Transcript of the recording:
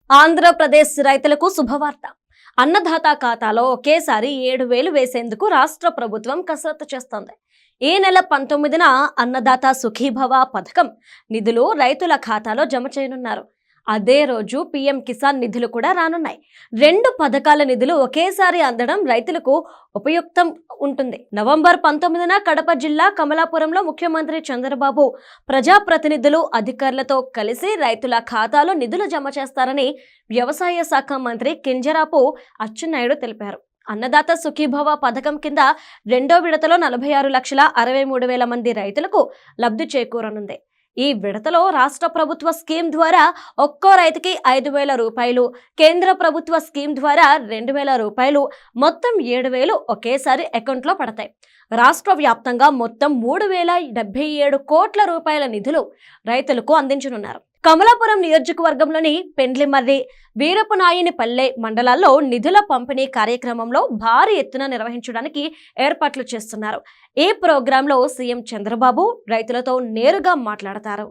ఆంధ్రప్రదేశ్ రైతులకు శుభవార్త. అన్నదాత ఖాతాలో ఒకేసారి 7,000 వేసేందుకు రాష్ట్ర ప్రభుత్వం కసరత్తు చేస్తోంది. ఈ నెల 19న అన్నదాత సుఖీభవ పథకం నిధులు రైతుల ఖాతాలో జమ చేయనున్నారు. అదే రోజు పీఎం కిసాన్ నిధులు కూడా రానున్నాయి. 2 పథకాల నిధులు ఒకేసారి అందడం రైతులకు ఉపయుక్తం ఉంటుంది. నవంబర్ 19న కడప జిల్లా కమలాపురంలో ముఖ్యమంత్రి చంద్రబాబు ప్రజాప్రతినిధులు అధికారులతో కలిసి రైతుల ఖాతాలో నిధులు జమ చేస్తారని వ్యవసాయ శాఖ మంత్రి కింజరాపు అచ్చెన్నాయుడు తెలిపారు. అన్నదాత సుఖీభవ పథకం కింద 2వ విడతలో 46,63,000 మంది రైతులకు లబ్ధి చేకూరనుంది. ఈ విడతలో రాష్ట్ర ప్రభుత్వ స్కీమ్ ద్వారా ఒక్కో రైతుకి 5,000 రూపాయలు, కేంద్ర ప్రభుత్వ స్కీమ్ ద్వారా 2,000 రూపాయలు, మొత్తం 7,000 ఒకేసారి అకౌంట్లో పడతాయి. రాష్ట్ర వ్యాప్తంగా మొత్తం 3,077 కోట్ల రూపాయల నిధులు రైతులకు అందించనున్నారు. కమలాపురం నియోజకవర్గంలోని పెండ్లిమర్రి, వీరపునాయనిపల్లె మండలాల్లో నిధుల పంపిణీ కార్యక్రమంలో భారీ ఎత్తున నిర్వహించడానికి ఏర్పాట్లు చేస్తున్నారు. ఈ ప్రోగ్రాంలో సీఎం చంద్రబాబు రైతులతో నేరుగా మాట్లాడతారు.